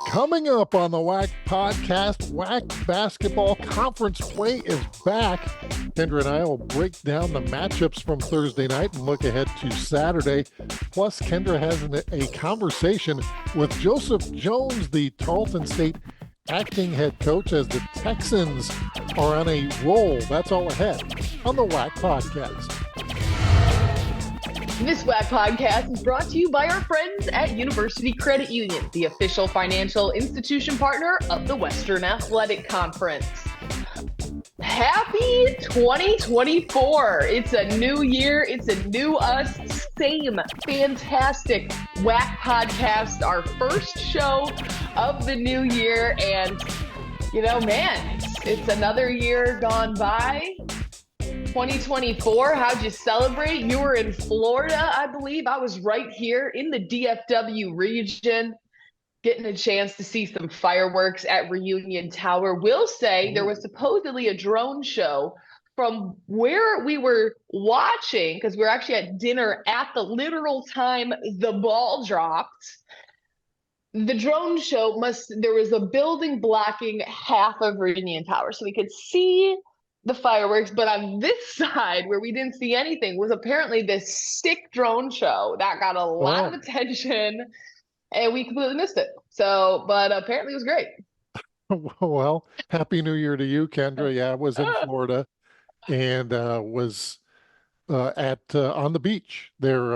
Coming up on the WAC podcast, WAC basketball conference play is back. Kendra and I will break down the matchups from Thursday night and look ahead to Saturday. Plus, Kendra has a conversation with Joseph Jones, the Tarleton State acting head coach, as the Texans are on a roll. That's all ahead on the WAC podcast. This WAC podcast is brought to you by our friends at University Credit Union, the official financial institution partner of the Western Athletic Conference. Happy 2024. It's a new year. It's a new us. Same fantastic WAC podcast, our first show of the new year. And, man, it's another year gone by. 2024, how'd you celebrate? You were in Florida, I believe. I was right here in the DFW region, getting a chance to see some fireworks at Reunion Tower. Will say there was supposedly a drone show from where we were watching, because we were actually at dinner at the literal time the ball dropped. The drone show there was a building blocking half of Reunion Tower, so we could see the fireworks, but on this side where we didn't see anything was apparently this sick drone show that got a lot of attention, and we completely missed it. So, but apparently it was great. Well, Happy New Year to you, Kendra. Yeah, I was in Florida and was on the beach there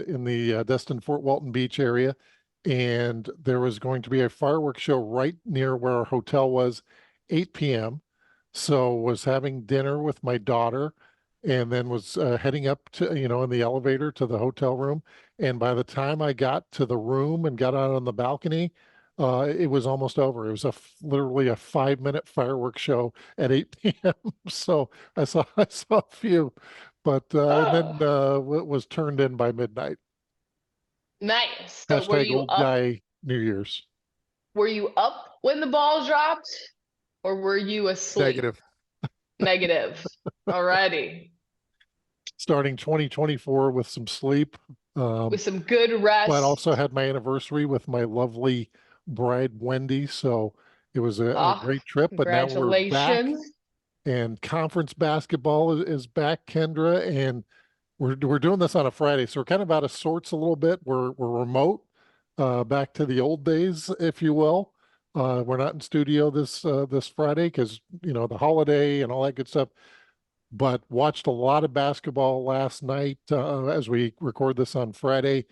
in the Destin Fort Walton Beach area, and there was going to be a fireworks show right near where our hotel was, 8 p.m. So was having dinner with my daughter, and then was heading up to, in the elevator to the hotel room. And by the time I got to the room and got out on the balcony, it was almost over. It was literally a 5-minute fireworks show at 8 p.m. So I saw a few, but then was turned in by midnight. Nice. So Hashtag were you old guy New Year's. Were you up when the ball dropped? Or were you asleep? Negative. Negative. Alrighty. Starting 2024 with some sleep. With some good rest. But also had my anniversary with my lovely bride, Wendy. So it was a great trip. But now we're back. And conference basketball is back, Kendra. And we're doing this on a Friday. So we're kind of out of sorts a little bit. We're remote, back to the old days, if you will. We're not in studio this Friday because, the holiday and all that good stuff, but watched a lot of basketball last night as we record this on Friday.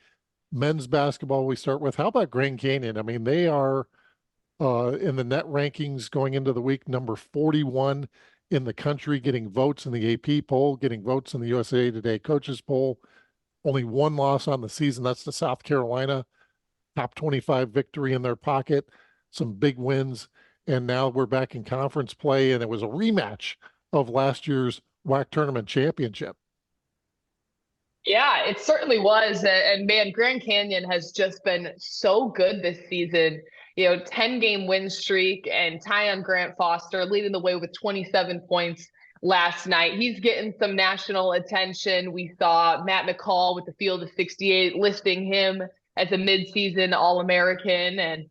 Men's basketball we start with. How about Grand Canyon? I mean, they are in the net rankings going into the week, number 41 in the country, getting votes in the AP poll, getting votes in the USA Today coaches poll. Only one loss on the season. That's the South Carolina top 25 victory in their pocket. Some big wins, and now we're back in conference play, and it was a rematch of last year's WAC tournament championship. Yeah, it certainly was. And man, Grand Canyon has just been so good this season. 10-game win streak, and Tyon Grant Foster leading the way with 27 points last night. He's getting some national attention. We saw Matt McCall with the Field of 68 listing him as a midseason All-American. And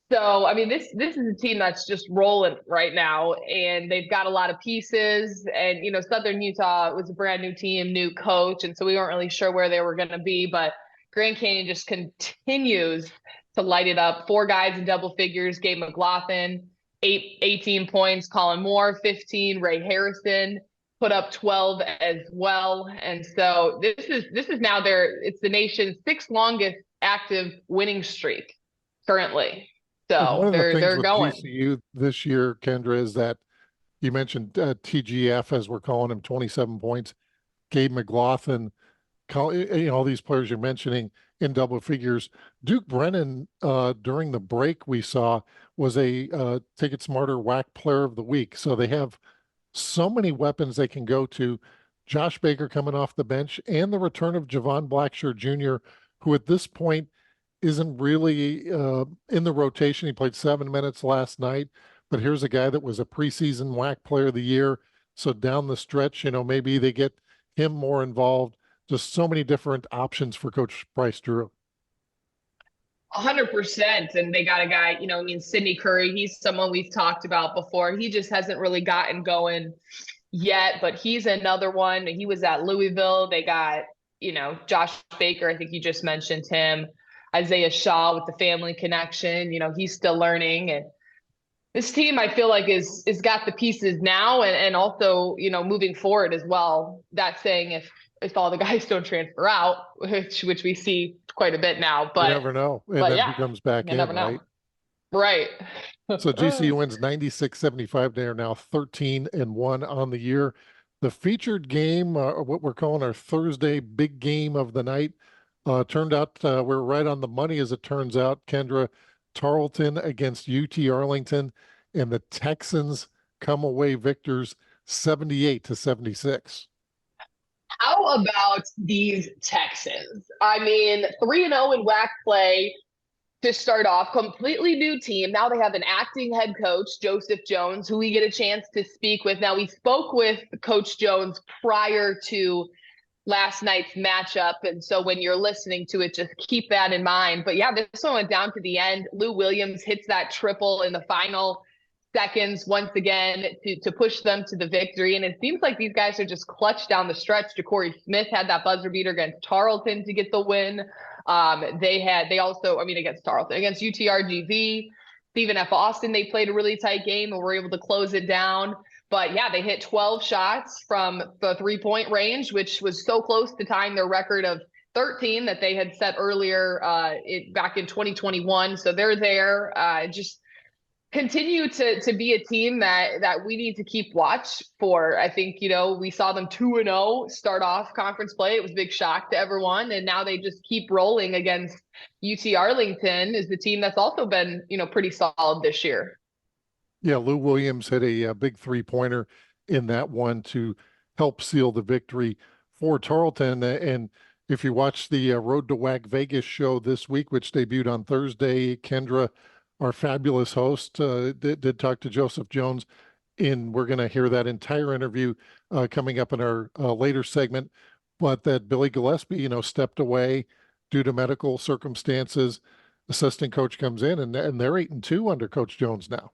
so, I mean, this is a team that's just rolling right now, and they've got a lot of pieces. And, Southern Utah was a brand new team, new coach, and so we weren't really sure where they were going to be. But Grand Canyon just continues to light it up. 4 guys in double figures: Gabe McLaughlin, 18 points; Colin Moore, 15; Ray Harrison put up 12 as well. And so this is now it's the nation's 6th longest active winning streak currently. So they're going. TCU this year, Kendra, is that you mentioned TGF, as we're calling him, 27 points. Gabe McLaughlin, all these players you're mentioning in double figures. Duke Brennan, during the break we saw, was a Ticket Smarter WAC Player of the Week. So they have so many weapons they can go to. Josh Baker coming off the bench, and the return of Javon Blackshear Jr., who at this point isn't really in the rotation. He played 7 minutes last night, but here's a guy that was a preseason WAC Player of the Year. So down the stretch, maybe they get him more involved. Just so many different options for Coach Bryce Drew. 100%. And they got a guy, I mean, Sidney Curry, he's someone we've talked about before. He just hasn't really gotten going yet, but he's another one. He was at Louisville. They got, Josh Baker. I think you just mentioned him. Isaiah Shaw with the family connection. He's still learning. And this team, I feel like, is got the pieces now and also, moving forward as well. That saying, if all the guys don't transfer out, which we see quite a bit now, but you never know. And but then yeah, he comes back in, never know. right? Right. So GCU wins 96-75. They are now 13-1 on the year. The featured game, what we're calling our Thursday big game of the night, turned out we're right on the money as it turns out. Kendra, Tarleton against UT Arlington, and the Texans come away victors 78-76. How about these Texans? I mean, 3-0 in WAC play to start off, completely new team. Now they have an acting head coach, Joseph Jones, who we get a chance to speak with. Now, we spoke with Coach Jones prior to last night's matchup. And so when you're listening to it, just keep that in mind. But yeah, this one went down to the end. Lou Williams hits that triple in the final seconds once again to push them to the victory. And it seems like these guys are just clutch down the stretch. Ja'Cory Smith had that buzzer beater against Tarleton to get the win. They also, against Tarleton, against UTRGV, Stephen F. Austin, they played a really tight game and were able to close it down. But yeah, they hit 12 shots from the 3-point range, which was so close to tying their record of 13 that they had set earlier back in 2021. So they're there. Just continue to be a team that we need to keep watch for. I think, we saw them 2-0 start off conference play. It was a big shock to everyone. And now they just keep rolling against UT Arlington, is the team that's also been, pretty solid this year. Yeah, Lou Williams hit a big three-pointer in that one to help seal the victory for Tarleton. And if you watch the Road to WAC Vegas show this week, which debuted on Thursday, Kendra, our fabulous host, did talk to Joseph Jones, and we're going to hear that entire interview coming up in our later segment. But that Billy Gillespie, stepped away due to medical circumstances. Assistant coach comes in, and they're 8-2 under Coach Jones now.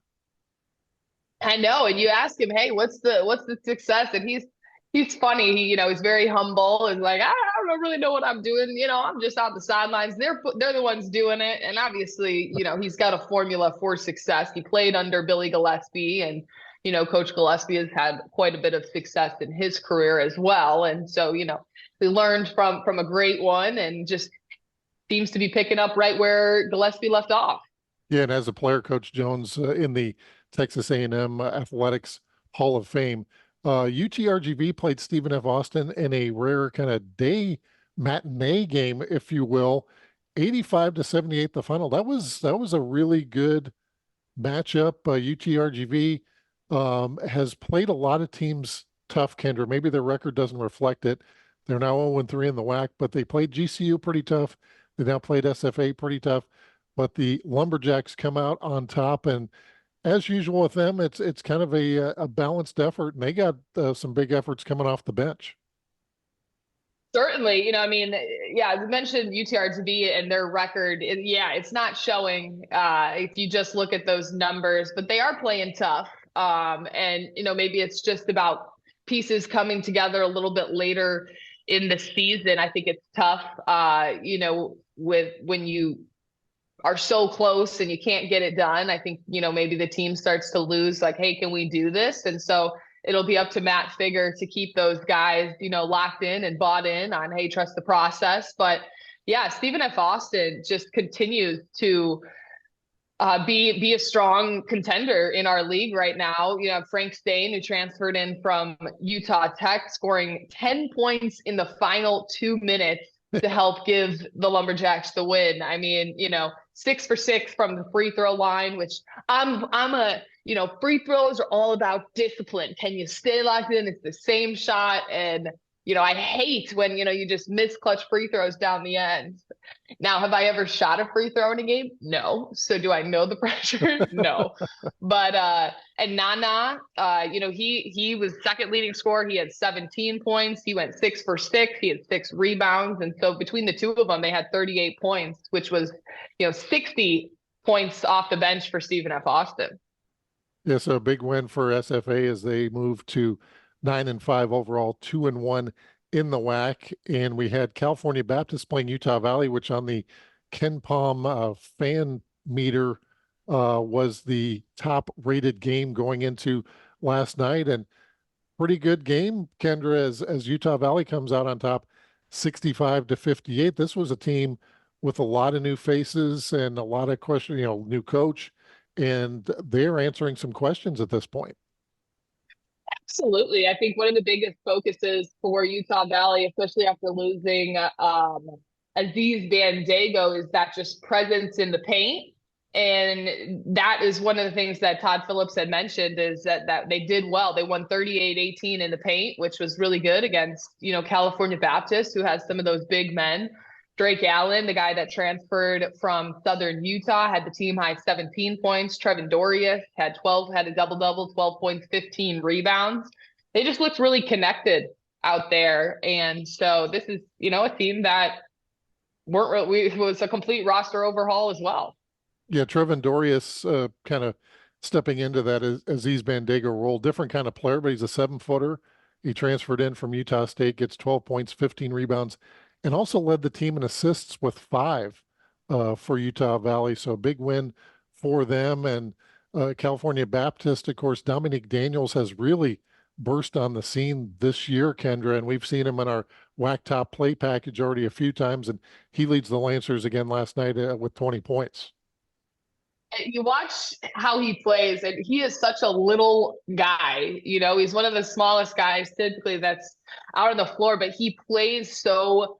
I know. And you ask him, hey, what's the success? And he's funny. He's very humble and like, I don't really know what I'm doing. I'm just on the sidelines. They're the ones doing it. And obviously, he's got a formula for success. He played under Billy Gillespie, and, Coach Gillespie has had quite a bit of success in his career as well. And so, we learned from a great one, and just seems to be picking up right where Gillespie left off. Yeah. And as a player, Coach Jones in the Texas A&M Athletics Hall of Fame. UTRGV played Stephen F. Austin in a rare kind of day matinee game, if you will, 85-78 the final. That was a really good matchup. UTRGV has played a lot of teams tough, Kendra. Maybe their record doesn't reflect it. They're now 0-3 in the WAC, but they played GCU pretty tough. They now played SFA pretty tough. But the Lumberjacks come out on top, and as usual with them, it's kind of a balanced effort, and they got some big efforts coming off the bench. Certainly, yeah, you mentioned UTRGV and their record. It's not showing if you just look at those numbers, but they are playing tough. And maybe it's just about pieces coming together a little bit later in the season. I think it's tough, with when you are so close and you can't get it done. I think, maybe the team starts to lose, like, hey, can we do this? And so it'll be up to Matt Figger to keep those guys, locked in and bought in on, hey, trust the process. But yeah, Stephen F. Austin just continues to be a strong contender in our league right now. You have Frank Stain, who transferred in from Utah Tech, scoring 10 points in the final 2 minutes to help give the Lumberjacks the win. 6 for 6 from the free throw line, which free throws are all about discipline. Can you stay locked in? It's the same shot. And I hate when, you just miss clutch free throws down the end. Now, have I ever shot a free throw in a game? No. So do I know the pressure? No. But and Nana, he was second leading scorer. He had 17 points. He went 6 for 6. He had 6 rebounds. And so between the two of them, they had 38 points, which was, 60 points off the bench for Stephen F. Austin. Yeah, so a big win for SFA as they moved to 9-5 overall, 2-1 in the WAC. And we had California Baptist playing Utah Valley, which on the Ken Palm fan meter was the top rated game going into last night. And pretty good game, Kendra, as Utah Valley comes out on top 65-58. This was a team with a lot of new faces and a lot of questions, new coach, and they're answering some questions at this point. Absolutely. I think one of the biggest focuses for Utah Valley, especially after losing Aziz Bandego, is that just presence in the paint. And that is one of the things that Todd Phillips had mentioned, is that they did well. They won 38-18 in the paint, which was really good against, California Baptist, who has some of those big men. Drake Allen, the guy that transferred from Southern Utah, had the team high 17 points. Trevin Dorius had a double-double, 12 points, 15 rebounds. They just looked really connected out there. And so this is, a team that was a complete roster overhaul as well. Yeah, Trevin Dorius kind of stepping into that Aziz Bandego role. Different kind of player, but he's a 7-footer. He transferred in from Utah State, gets 12 points, 15 rebounds, and also led the team in assists with 5 for Utah Valley. So a big win for them. And California Baptist, of course, Dominique Daniels has really burst on the scene this year, Kendra, and we've seen him in our WAC Top Play package already a few times, and he leads the Lancers again last night with 20 points. You watch how he plays, and he is such a little guy. He's one of the smallest guys typically that's out on the floor, but he plays so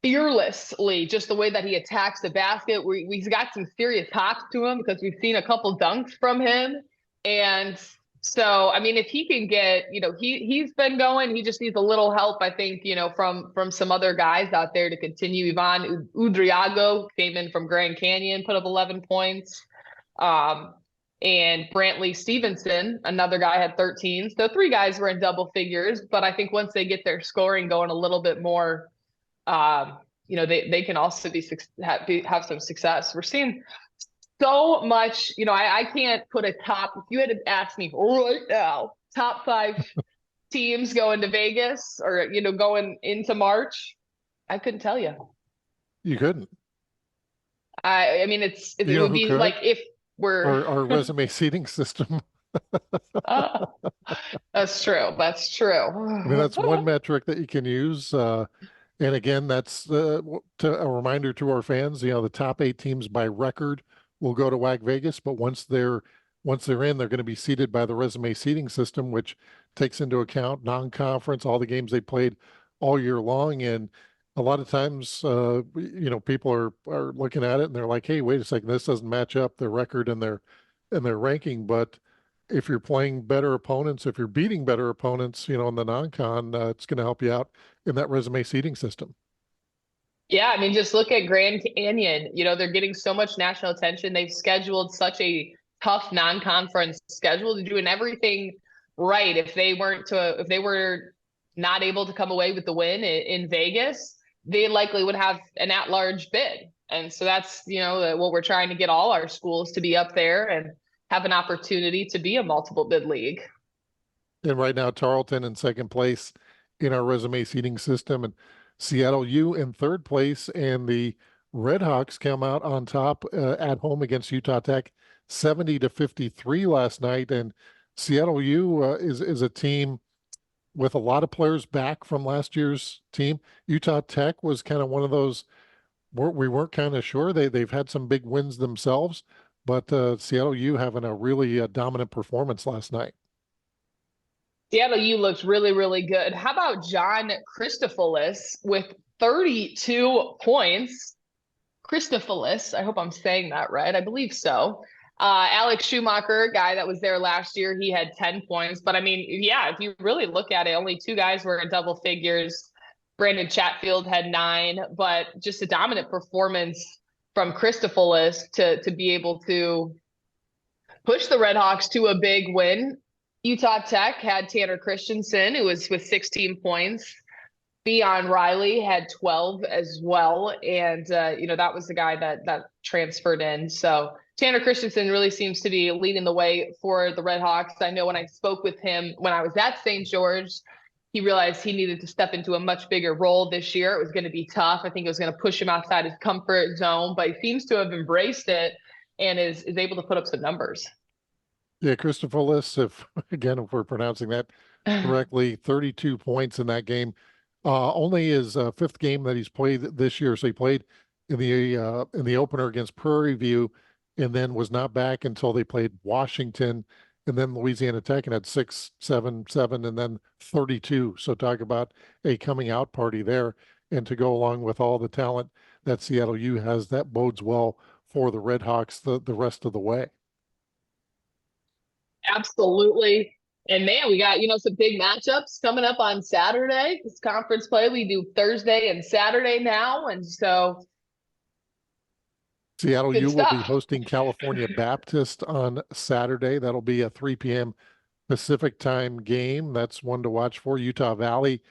fearlessly, just the way that he attacks the basket. We've got some serious hops to him because we've seen a couple dunks from him. And so, I mean, if he can get, he's been going, he just needs a little help, I think, from some other guys out there to continue. Ivan Udriago came in from Grand Canyon, put up 11 points. And Brantley Stevenson, another guy, had 13. So 3 guys were in double figures, but I think once they get their scoring going a little bit more, they can also have some success. We're seeing so much, I can't put a top, if you had to ask me right now, top 5 teams going to Vegas or, going into March, I couldn't tell you. You couldn't. I mean, it would be like if we're our resume seating system. That's true. That's true. I mean, that's one metric that you can use. And again, that's a reminder to our fans, the top 8 teams by record will go to WAC Vegas, but once they're in, they're going to be seated by the resume seating system, which takes into account non-conference, all the games they played all year long. And a lot of times, people are looking at it and they're like, hey, wait a second, this doesn't match up their record and their ranking. But if you're playing better opponents, if you're beating better opponents, in the non-con, it's going to help you out in that resume seating system. Yeah, I mean, just look at Grand Canyon. They're getting so much national attention. They've scheduled such a tough non-conference schedule. They're doing everything right. If they were not able to come away with the win in Vegas, they likely would have an at-large bid. And so that's, what we're trying to get all our schools to be up there and have an opportunity to be a multiple bid league. And right now, Tarleton in second place in our resume seating system, and Seattle U in third place, and the Redhawks come out on top at home against Utah Tech, 70-53 last night. And Seattle U is a team with a lot of players back from last year's team. Utah Tech was kind of one of those we weren't kind of sure. They've had some big wins themselves, but Seattle U having a really dominant performance last night. Seattle U looks really, really good. How about John Christophilus with 32 points? Christophilus, I hope I'm saying that right. I believe so. Alex Schumacher, a guy that was there last year, he had 10 points. But I mean, yeah, if you really look at it, only two guys were in double figures. Brandon Chatfield had 9, but just a dominant performance from Christopoulos to be able to push the Redhawks to a big win. Utah Tech had Tanner Christensen, who was with 16 points. Beon Riley had 12 as well. And, that was the guy that transferred in. So Tanner Christensen really seems to be leading the way for the Redhawks. I know when I spoke with him when I was at St. George, he realized he needed to step into a much bigger role this year. It was going to be tough. I think it was going to push him outside his comfort zone, but he seems to have embraced it and is able to put up some numbers. Yeah, Christopoulos, if we're pronouncing that correctly, 32 points in that game. Only his fifth game that he's played this year. So he played in the opener against Prairie View, and then was not back until they played Washington, and then Louisiana Tech, and had 6, 7, 7, and then 32. So talk about a coming out party there, and to go along with all the talent that Seattle U has, that bodes well for the Redhawks the rest of the way. Absolutely. And man, we got, some big matchups coming up on Saturday. This conference play, we do Thursday and Saturday now. And so Seattle U will be hosting California Baptist on Saturday. That'll be a 3 p.m. Pacific time game. That's one to watch for. Utah Valley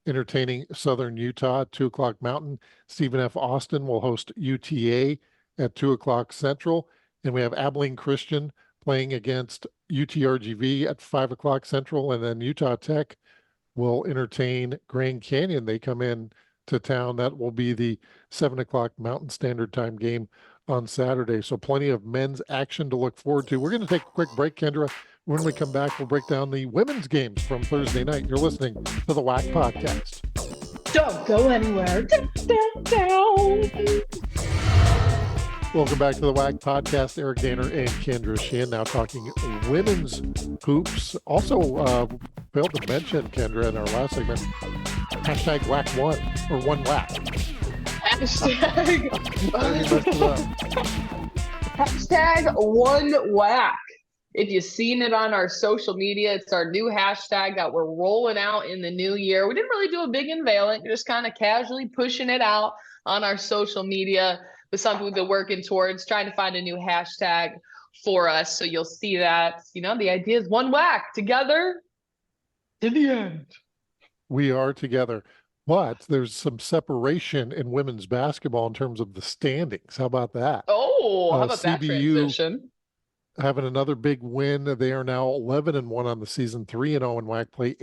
entertaining Southern Utah, 2 o'clock Mountain. Stephen F. Austin will host UTA at 2 o'clock Central. And we have Abilene Christian playing against UTRGV at 5 o'clock Central, and then Utah Tech will entertain Grand Canyon. They come in to town. That will be the 7 o'clock Mountain Standard Time game on Saturday. So plenty of men's action to look forward to. We're going to take a quick break, Kendra. When we come back, we'll break down the women's games from Thursday night. You're listening to the WAC Podcast. Don't go anywhere. Down, down, down. Welcome back to the WAC Podcast. Eric Danner and Kendra Sheehan now talking women's hoops. Also, failed to mention, Kendra, in our last segment, hashtag WAC1 or one WAC. Hashtag one WAC. If you've seen it on our social media, it's our new hashtag that we're rolling out in the new year. We didn't really do a big unveiling, just kind of casually pushing it out on our social media. But something we've been working towards, trying to find a new hashtag for us. So you'll see that, the idea is one WAC together to the end. We are together, but there's some separation in women's basketball in terms of the standings. How about that? Oh, how about CBU that transition? Having another big win. They are now 11-1 on the season, 3-0 in WAC play,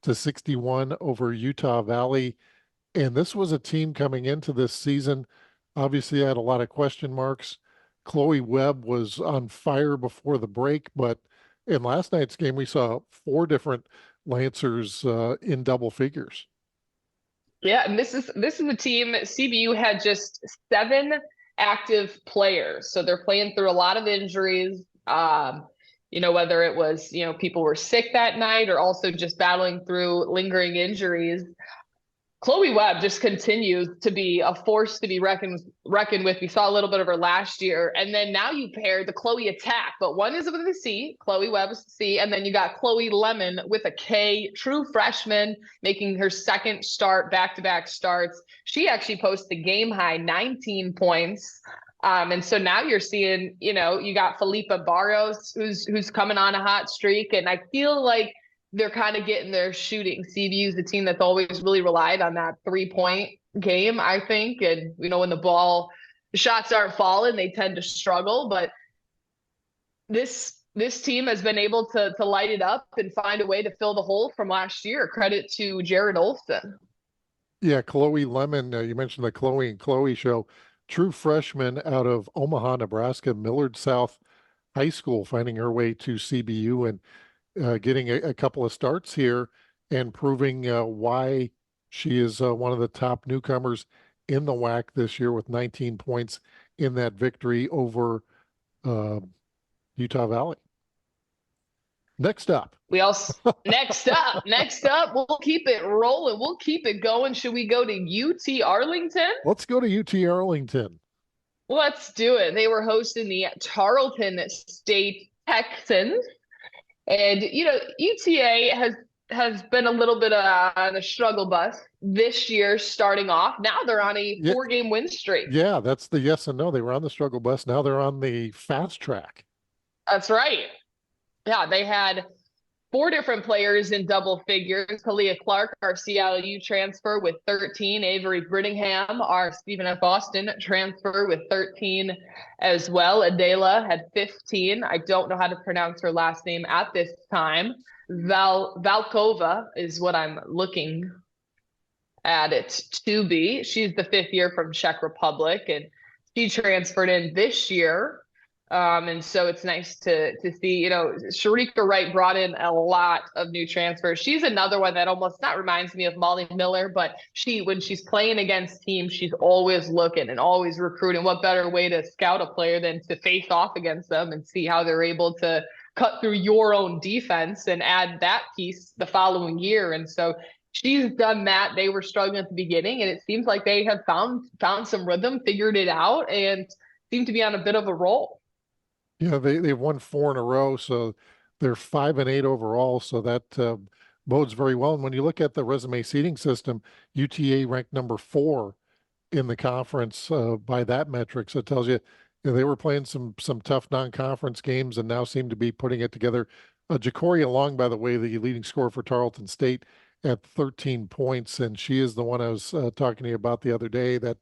80-61 over Utah Valley. And this was a team coming into this season. Obviously, I had a lot of question marks. Chloe Webb was on fire before the break, but in last night's game, we saw 4 different Lancers in double figures. Yeah, and this is a team. CBU had just 7 active players, so they're playing through a lot of injuries. Whether it was people were sick that night or also just battling through lingering injuries. Chloe Webb just continues to be a force to be reckoned with. We saw a little bit of her last year. And then now you pair the Chloe Attack, but one is with a C, Chloe Webb is C, and then you got Chloe Lemon with a K, true freshman, making her second start, back-to-back starts. She actually posted a game-high 19 points. And so now you're seeing, you got Felipa Barros, who's coming on a hot streak. And I feel like they're kind of getting their shooting. CBU is the team that's always really relied on that 3-point game, I think. And, when the shots aren't falling, they tend to struggle. But this team has been able to light it up and find a way to fill the hole from last year. Credit to Jared Olson. Yeah, Chloe Lemon, you mentioned the Chloe and Chloe show. True freshman out of Omaha, Nebraska, Millard South High School, finding her way to CBU and getting a couple of starts here and proving why she is one of the top newcomers in the WAC this year with 19 points in that victory over Utah Valley. Next up, next up, we'll keep it rolling. We'll keep it going. Should we go to UT Arlington? Let's go to UT Arlington. Let's do it. They were hosting the Tarleton State Texans. And UTA has been a little bit on a struggle bus this year starting off. Now they're on a Yeah, 4-game win streak. yeah, that's the yes and no. They were on the struggle bus. Now they're on the fast track. That's right. Yeah, they had 4 different players in double figures. Kalia Clark, our CLU transfer with 13. Avery Brittingham, our Stephen F. Austin transfer with 13 as well. Adela had 15. I don't know how to pronounce her last name at this time. Valkova is what I'm looking at it to be. She's the 5th year from Czech Republic, and she transferred in this year. And so it's nice to see, Sharika Wright brought in a lot of new transfers. She's another one that almost not reminds me of Molly Miller, but when she's playing against teams, she's always looking and always recruiting. What better way to scout a player than to face off against them and see how they're able to cut through your own defense and add that piece the following year. And so she's done that. They were struggling at the beginning, and it seems like they have found some rhythm, figured it out, and seem to be on a bit of a roll. Yeah, they've won 4 in a row, so they're 5-8 overall. So that bodes very well. And when you look at the resume seeding system, UTA ranked number 4 in the conference by that metric. So it tells you, they were playing some tough non-conference games and now seem to be putting it together. Jacoria Long, by the way, the leading scorer for Tarleton State at 13 points, and she is the one I was talking to you about the other day that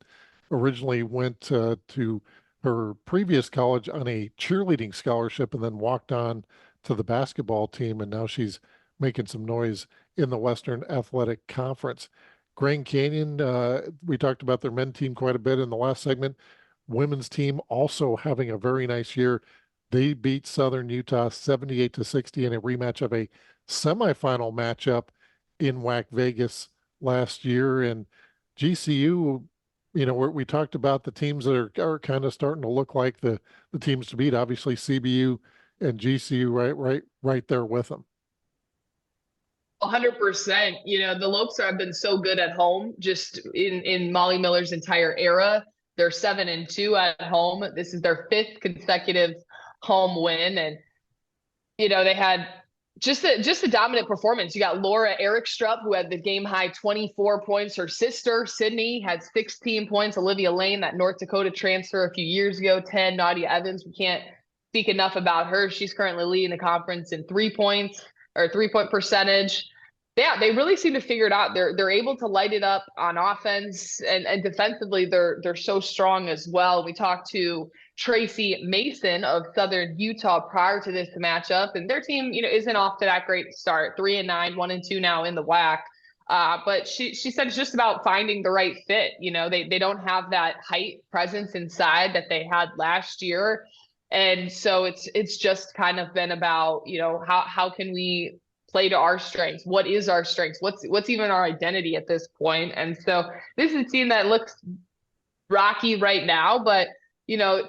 originally went to her previous college on a cheerleading scholarship and then walked on to the basketball team, and now she's making some noise in the Western Athletic Conference. Grand Canyon, we talked about their men team quite a bit in the last segment. Women's team also having a very nice year. They beat Southern Utah 78-60 in a rematch of a semifinal matchup in WAC Vegas last year. And GCU, we talked about the teams that are kind of starting to look like the teams to beat. Obviously, CBU and GCU right there with them. 100%. The Lopes have been so good at home, just in Molly Miller's entire era. They're 7-2 at home. This is their 5th consecutive home win, and they had just a dominant performance. You got Laura Erikstrup, who had the game high 24 points. Her sister, Sydney, had 16 points. Olivia Lane, that North Dakota transfer a few years ago, 10. Nadia Evans, we can't speak enough about her. She's currently leading the conference in 3-point percentage. Yeah, they really seem to figure it out. They're able to light it up on offense, and defensively they're so strong as well. We talked to Tracy Mason of Southern Utah prior to this matchup, and their team, isn't off to that great start. 3-9, 1-2 now in the WAC. But she said it's just about finding the right fit. They don't have that height presence inside that they had last year, and so it's just kind of been about how can we play to our strengths? What is our strengths? What's even our identity at this point? And so this is a team that looks rocky right now, but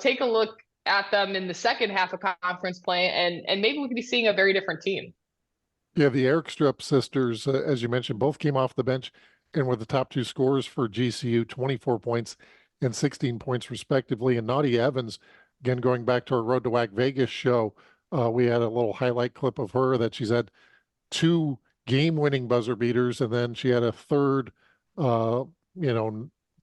take a look at them in the second half of conference play, and maybe we could be seeing a very different team. Yeah, the Erikstrup sisters, as you mentioned, both came off the bench and were the top 2 scorers for GCU, 24 points and 16 points respectively. And Nadia Evans, again, going back to our Road to WAC Vegas show, we had a little highlight clip of her that she's had 2 game-winning buzzer beaters, and then she had a third,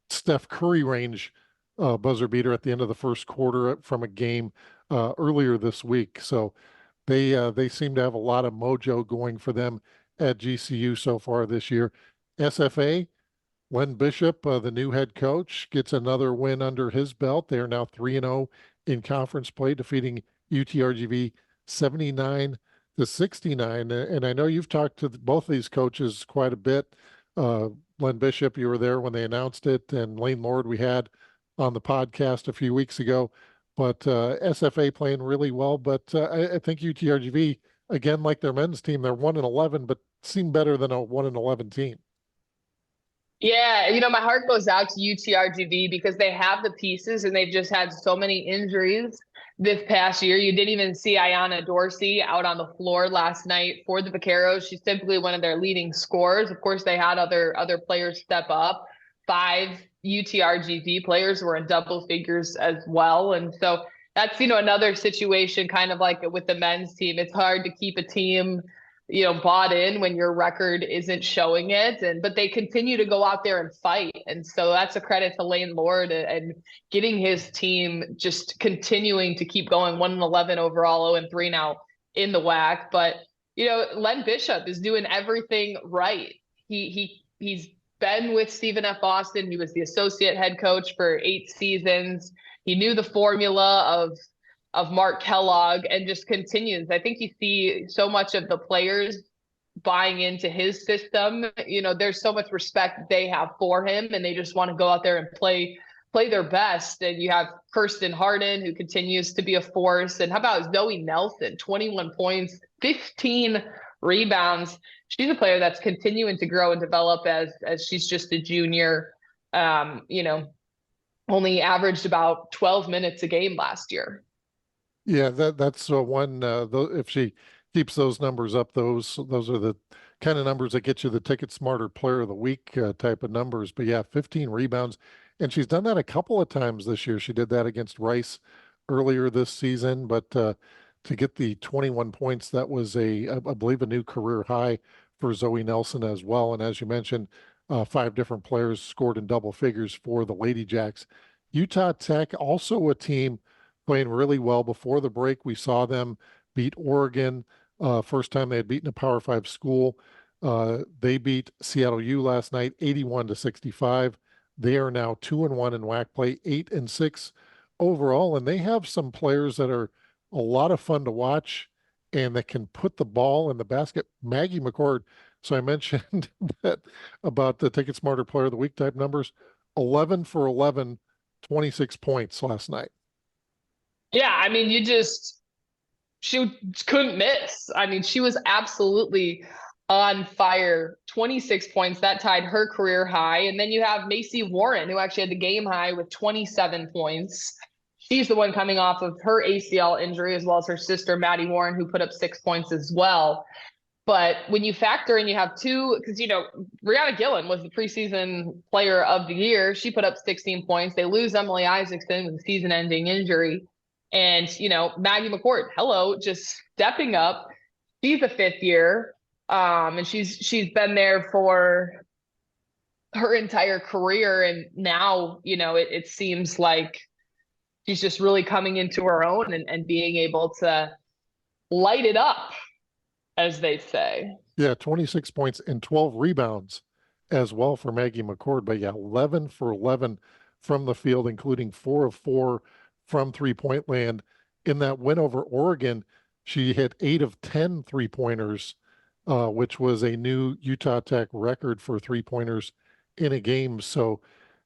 Steph Curry range buzzer beater at the end of the first quarter from a game earlier this week. So they seem to have a lot of mojo going for them at GCU so far this year. SFA, Len Bishop, the new head coach, gets another win under his belt. They are now 3-0 in conference play, defeating UTRGV 79-69. And I know you've talked to both of these coaches quite a bit. Len Bishop, you were there when they announced it, and Lane Lord we had on the podcast a few weeks ago. But SFA playing really well. But I think UTRGV, again, like their men's team, they're 1-11, but seem better than a 1-11 team. Yeah, my heart goes out to UTRGV because they have the pieces and they've just had so many injuries this past year. You didn't even see Ayanna Dorsey out on the floor last night for the Vaqueros. She's typically one of their leading scorers. Of course, they had other players step up. 5 UTRGV players were in double figures as well. And so that's, another situation kind of like with the men's team. It's hard to keep a team, bought in when your record isn't showing it. But they continue to go out there and fight. And so that's a credit to Lane Lord and getting his team just continuing to keep going 1-11 overall, 0-3 now in the WAC. But, Len Bishop is doing everything right. He's been with Stephen F. Austin. He was the associate head coach for 8 seasons. He knew the formula of Mark Kellogg and just continues. I think you see so much of the players buying into his system. There's so much respect they have for him, and they just want to go out there and play their best. And you have Kirsten Harden, who continues to be a force. And how about Zoe Nelson, 21 points, 15 rebounds. She's a player that's continuing to grow and develop as she's just a junior. Only averaged about 12 minutes a game last year. Yeah, that's one. If she keeps those numbers up, those are the kind of numbers that get you the Ticket Smarter Player of the Week type of numbers. But yeah, 15 rebounds, and she's done that a couple of times this year. She did that against Rice earlier this season, but to get the 21 points, that was I believe a new career high for Zoe Nelson as well. And as you mentioned, 5 different players scored in double figures for the Lady Jacks. Utah Tech, also a team playing really well. Before the break, we saw them beat Oregon. First time they had beaten a Power 5 school. They beat Seattle U last night, 81-65. They are now 2-1 in WAC play, 8-6 overall, and they have some players that are a lot of fun to watch and that can put the ball in the basket. Maggie McCord. So I mentioned that about the Ticket Smarter Player of the Week type numbers, 11 for 11, 26 points last night. Yeah, I mean, she couldn't miss. I mean, she was absolutely on fire. 26 points, that tied her career high. And then you have Macy Warren, who actually had the game high with 27 points. She's the one coming off of her ACL injury, as well as her sister, Maddie Warren, who put up 6 points as well. But when you factor in, you have 2, because, Brianna Gillen was the preseason player of the year. She put up 16 points. They lose Emily Isaacson with a season-ending injury. And, Maggie McCord, just stepping up. She's a 5th year. And she's been there for her entire career. And now, it seems like she's just really coming into her own and being able to light it up, as they say. Yeah, 26 points and 12 rebounds as well for Maggie McCord. But yeah, 11 for 11 from the field, including 4 of 4 from three-point land. In that win over Oregon, she hit 8 of 10 three-pointers, which was a new Utah Tech record for three-pointers in a game. So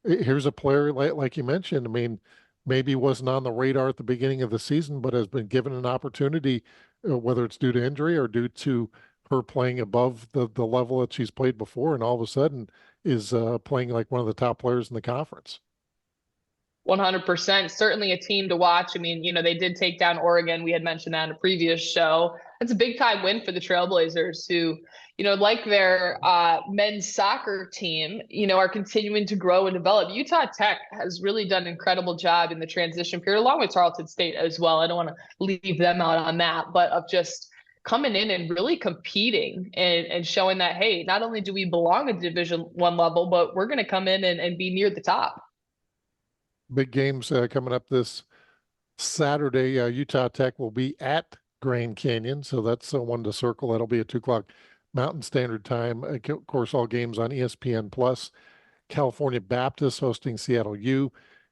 here's a player, like you mentioned, I mean, maybe wasn't on the radar at the beginning of the season, but has been given an opportunity, whether it's due to injury or due to her playing above the level that she's played before, and all of a sudden is playing like one of the top players in the conference. 100%. Certainly a team to watch. I mean, they did take down Oregon. We had mentioned that in a previous show. It's a big time win for the Trailblazers, who, like their men's soccer team, are continuing to grow and develop. Utah Tech has really done an incredible job in the transition period, along with Tarleton State as well. I don't want to leave them out on that, but of just coming in and really competing and showing that, hey, not only do we belong at Division I level, but we're going to come in and be near the top. Big games coming up this Saturday. Utah Tech will be at Grand Canyon, so that's one to circle. That'll be at 2 o'clock Mountain Standard Time. Of course, all games on ESPN Plus. California Baptist hosting Seattle U.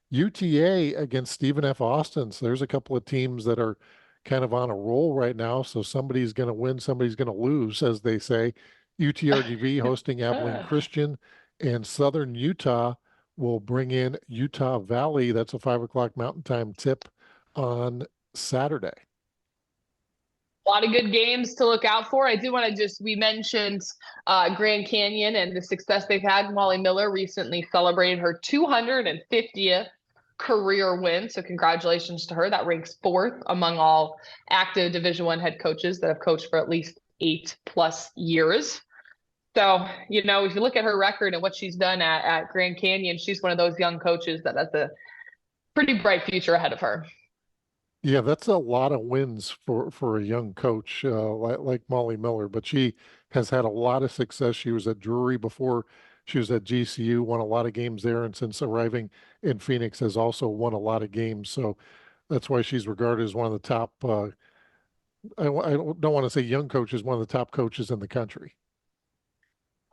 UTA against Stephen F. Austin. So there's a couple of teams that are kind of on a roll right now. So somebody's going to win, somebody's going to lose, as they say. UTRGV hosting Abilene Christian, and Southern Utah will bring in Utah Valley. That's a 5 o'clock Mountain Time tip on Saturday. A lot of good games to look out for. I do want to we mentioned Grand Canyon and the success they've had. Molly Miller recently celebrated her 250th career win. So congratulations to her. That ranks 4th among all active Division I head coaches that have coached for at least 8+ years. So, if you look at her record and what she's done at Grand Canyon, she's one of those young coaches that has a pretty bright future ahead of her. Yeah, that's a lot of wins for a young coach like Molly Miller, but she has had a lot of success. She was at Drury before she was at GCU, won a lot of games there, and since arriving in Phoenix has also won a lot of games. So that's why she's regarded as one of the top, I don't want to say young coaches, one of the top coaches in the country.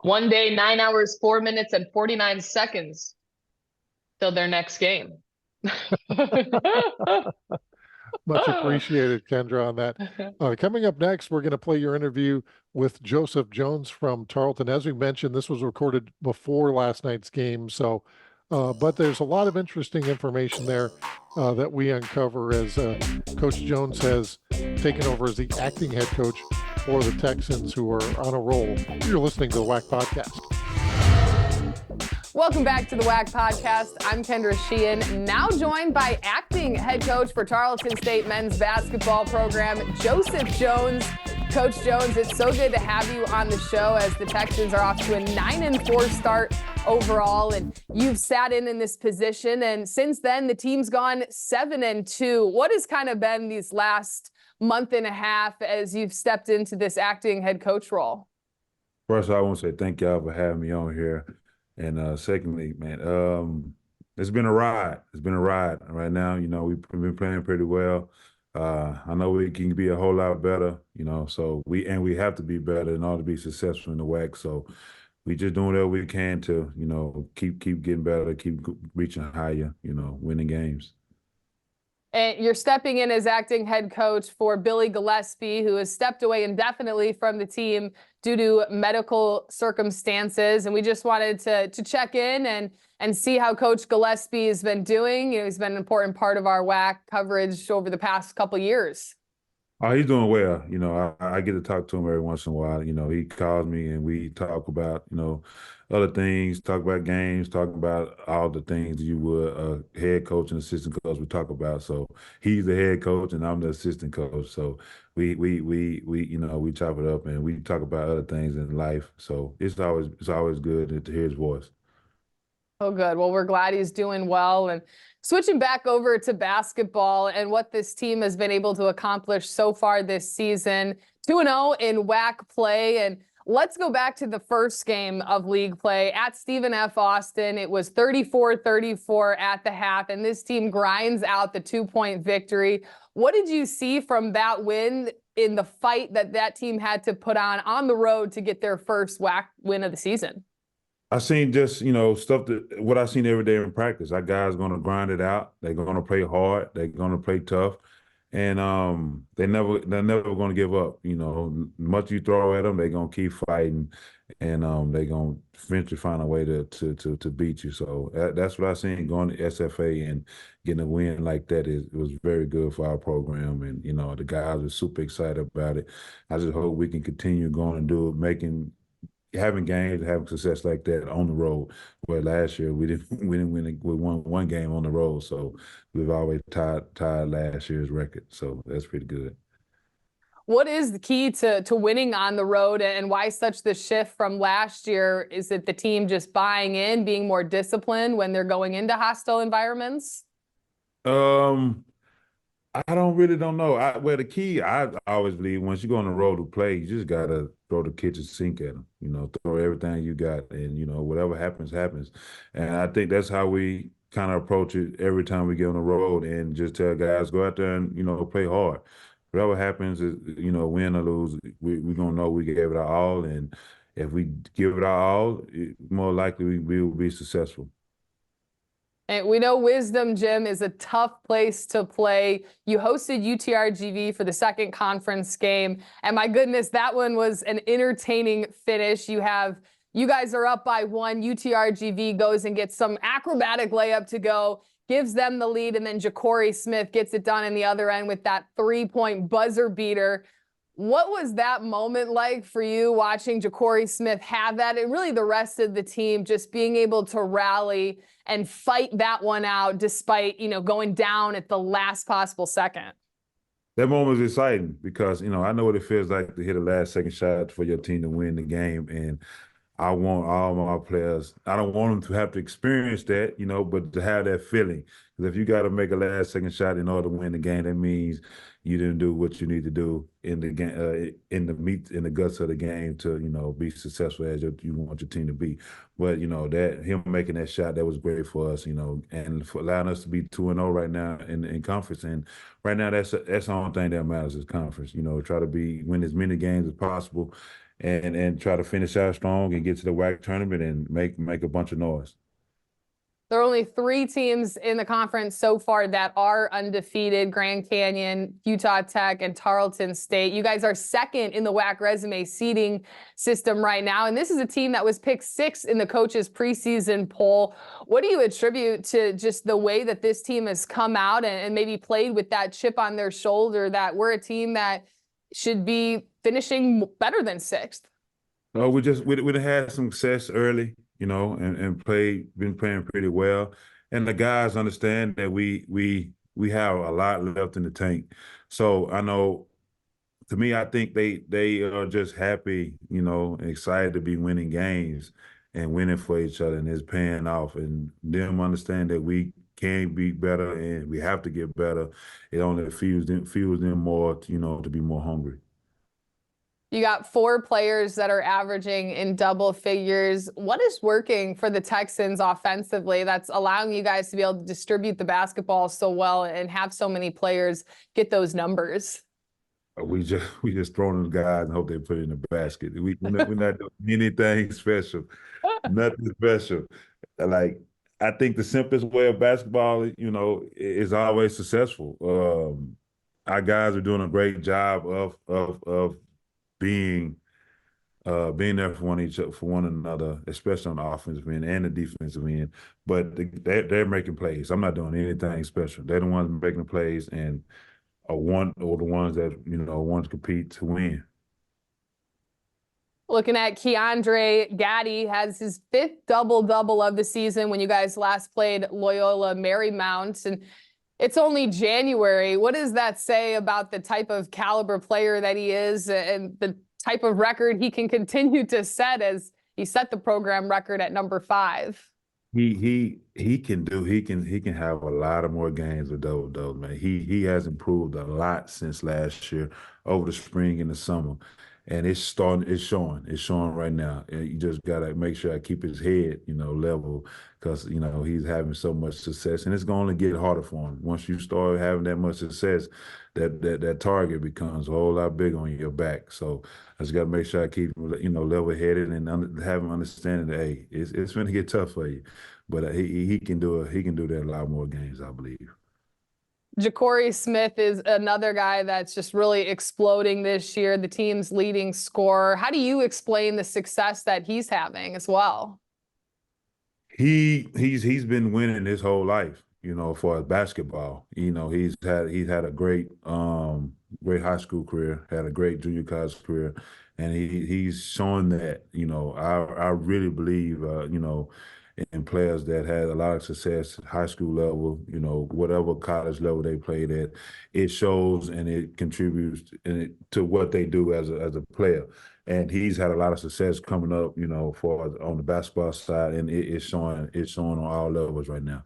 One day, 9 hours, 4 minutes, and 49 seconds till their next game. Much appreciated, Kendra, on that. Coming up next, we're going to play your interview with Joseph Jones from Tarleton. As we mentioned, this was recorded before last night's game, so but there's a lot of interesting information there that we uncover as Coach Jones has taken over as the acting head coach for the Texans, who are on a roll. You're listening to the WAC Podcast. Welcome back to the WAC Podcast. I'm Kendra Sheehan, now joined by acting head coach for Tarleton State men's basketball program, Joseph Jones. Coach Jones, it's so good to have you on the show as the Texans are off to a 9-4 start overall, and you've sat in this position, and since then the team's gone 7-2. What has kind of been these last month and a half as you've stepped into this acting head coach role? First, I want to say thank y'all for having me on here. And secondly, man, it's been a ride. It's been a ride. Right now, we've been playing pretty well. I know we can be a whole lot better, so we have to be better in order to be successful in the WAC. So we just doing whatever we can to, keep getting better, keep reaching higher, winning games. And you're stepping in as acting head coach for Billy Gillespie, who has stepped away indefinitely from the team due to medical circumstances. And we just wanted to check in and see how Coach Gillespie has been doing. He's been an important part of our WAC coverage over the past couple years. Oh, he's doing well. I get to talk to him every once in a while. He calls me and we talk about, other things, talk about games, talk about all the things you would a head coach and assistant coach would talk about. So he's the head coach and I'm the assistant coach. So we chop it up and we talk about other things in life. So it's always good to hear his voice. Oh, good. Well, we're glad he's doing well. And switching back over to basketball and what this team has been able to accomplish so far this season, 2-0 in WAC play. And let's go back to the first game of league play at Stephen F. Austin. It was 34-34 at the half, and this team grinds out the 2-point victory. What did you see from that win in the fight that team had to put on the road to get their first WAC win of the season? I seen just, what I seen every day in practice. Our guys going to grind it out. They're going to play hard. They're going to play tough. And they're never going to give up. Much you throw at them, they're going to keep fighting. And they're going to eventually find a way to beat you. So that's what I seen going to SFA and getting a win like that. It was very good for our program. And, the guys are super excited about it. I just hope we can continue going and do it, having games, having success like that on the road. Where last year we didn't win. We won one game on the road, so we've always tied last year's record. So that's pretty good. What is the key to winning on the road, and why such the shift from last year? Is it the team just buying in, being more disciplined when they're going into hostile environments? I don't know. The key, I always believe, once you go on the road to play, you just got to throw the kitchen sink at them, throw everything you got, and, whatever happens, happens. And I think that's how we kind of approach it every time we get on the road, and just tell guys, go out there and, play hard. Whatever happens is, win or lose, we're going to know we gave it our all. And if we give it our all, more likely we will be successful. And we know Wisdom Gym is a tough place to play. You hosted UTRGV for the second conference game. And my goodness, that one was an entertaining finish. You guys are up by 1. UTRGV goes and gets some acrobatic layup to go, gives them the lead. And then Ja'Cory Smith gets it done in the other end with that 3-point buzzer beater. What was that moment like for you, watching Ja'Cory Smith have that, and really the rest of the team just being able to rally and fight that one out despite, going down at the last possible second? That moment was exciting because, I know what it feels like to hit a last second shot for your team to win the game. And I want all my players. I don't want them to have to experience that, you know, but to have that feeling. Because if you got to make a last-second shot in order to win the game, that means you didn't do what you need to do in the game, in the guts of the game to, you know, be successful as you want your team to be. But you know that him making that shot, that was great for us, you know, and for allowing us to be 2-0 right now in conference. And right now, that's the only thing that matters is conference. You know, try to win as many games as possible and try to finish out strong and get to the WAC tournament and make a bunch of noise. There are only 3 teams in the conference so far that are undefeated: Grand Canyon, Utah Tech, and Tarleton State. You guys are second in the WAC resume seeding system right now, and this is a team that was picked 6th in the coaches' preseason poll. What do you attribute to just the way that this team has come out and maybe played with that chip on their shoulder that we're a team that should be finishing better than 6th? No, we had some success early, you know, and been playing pretty well. And the guys understand that we have a lot left in the tank. So I know, to me, I think they are just happy, you know, excited to be winning games and winning for each other, and it's paying off. And them understand that we can be better and we have to get better. It only fuels them more, you know, to be more hungry. You got 4 players that are averaging in double figures. What is working for the Texans offensively that's allowing you guys to be able to distribute the basketball so well and have so many players get those numbers? We just throw them guys and hope they put it in the basket. We're not doing anything special, nothing special. Like, I think the simplest way of basketball, you know, is always successful. Our guys are doing a great job of being there for one another, especially on the offensive end and the defensive end. But they're making plays. I'm not doing anything special. They're the ones making the plays and the ones that, you know, want to compete to win. Looking at Keandre Gaddy, has his 5th double-double of the season when you guys last played Loyola Marymount. And it's only January. What does that say about the type of caliber player that he is and the type of record he can continue to set, as he set the program record at number 5? He can have a lot of more games with double, man. He has improved a lot since last year over the spring and the summer. And it's showing right now. And you just got to make sure I keep his head, you know, level, because, you know, he's having so much success, and it's going to get harder for him. Once you start having that much success, that target becomes a whole lot bigger on your back. So I just got to make sure I keep him, you know, level-headed and have him understanding that, hey, it's going to get tough for you. But he can do it. He can do that a lot more games, I believe. Ja'Cory Smith is another guy that's just really exploding this year, the team's leading scorer. How do you explain the success that he's having as well? He's been winning his whole life, you know, for basketball. You know, he's had a great high school career, had a great junior college career, and he's showing that, you know, I really believe, you know, in players that had a lot of success at high school level, you know, whatever college level they played at, it shows and it contributes to what they do as a player. And he's had a lot of success coming up, you know, on the basketball side, and it's showing on all levels right now.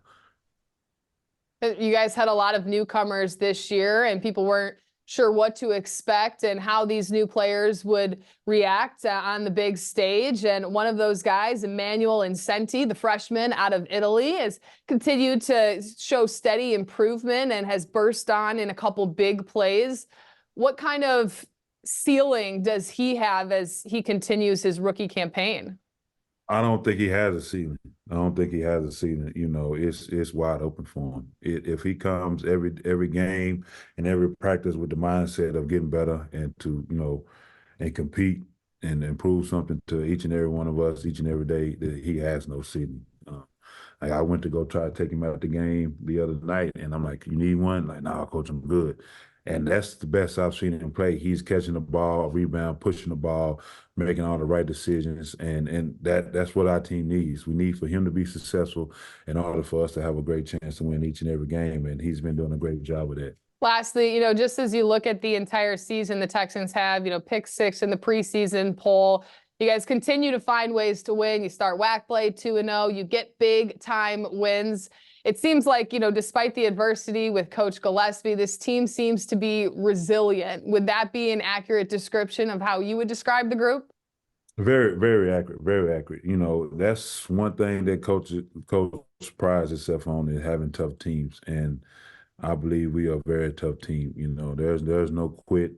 You guys had a lot of newcomers this year, and people weren't sure what to expect and how these new players would react on the big stage. And one of those guys, Emmanuel Incenti, the freshman out of Italy, has continued to show steady improvement and has burst on in a couple big plays. What kind of ceiling does he have as he continues his rookie campaign? I don't think he has a ceiling. You know, it's wide open for him. If he comes every game and every practice with the mindset of getting better and to, you know, and compete and improve something to each and every one of us each and every day, that he has no ceiling. Like, I went to go try to take him out the game the other night, and I'm like, "You need one?" Like, "Nah, coach, I'm good." And that's the best I've seen him play. He's catching the ball, rebound, pushing the ball, making all the right decisions, and that's what our team needs. We need for him to be successful in order for us to have a great chance to win each and every game, and he's been doing a great job with that. Lastly, you know, just as you look at the entire season, the Texans have, you know, picked 6 in the preseason poll. You guys continue to find ways to win. You start WAC play 2-0. You get big time wins. It seems like, despite the adversity with Coach Gillespie, this team seems to be resilient. Would that be an accurate description of how you would describe the group? Very, very accurate. Very accurate. That's one thing that coach prides himself on, is having tough teams, and I believe we are a very tough team. There's no quit.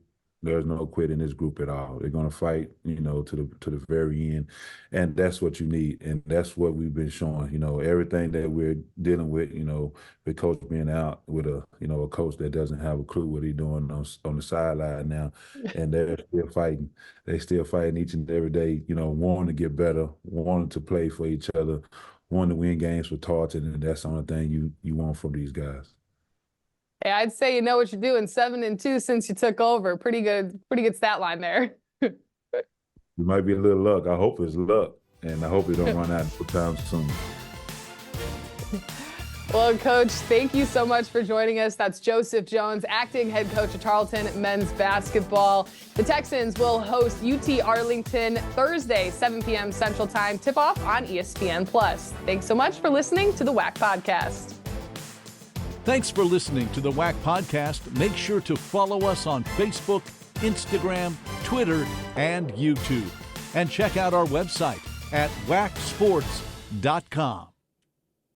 There's no quit in this group at all. They're going to fight, to the very end, and that's what you need, and that's what we've been showing. Everything that we're dealing with, with Coach being out with a coach that doesn't have a clue what he's doing on the sideline now, and they're still fighting. They still fighting each and every day. Wanting to get better, wanting to play for each other, wanting to win games for Tarleton, and that's the only thing you want from these guys. Hey, I'd say you know what you're doing. 7-2 since you took over. Pretty good stat line there. It might be a little luck. I hope it's luck, and I hope it don't run out no time soon. Well, Coach, thank you so much for joining us. That's Joseph Jones, acting head coach of Tarleton men's basketball. The Texans will host UT Arlington Thursday, 7 p.m. Central Time. Tip-off on ESPN+. Thanks so much for listening to the WAC Podcast. Thanks for listening to the WAC Podcast. Make sure to follow us on Facebook, Instagram, Twitter, and YouTube. And check out our website at wacsports.com.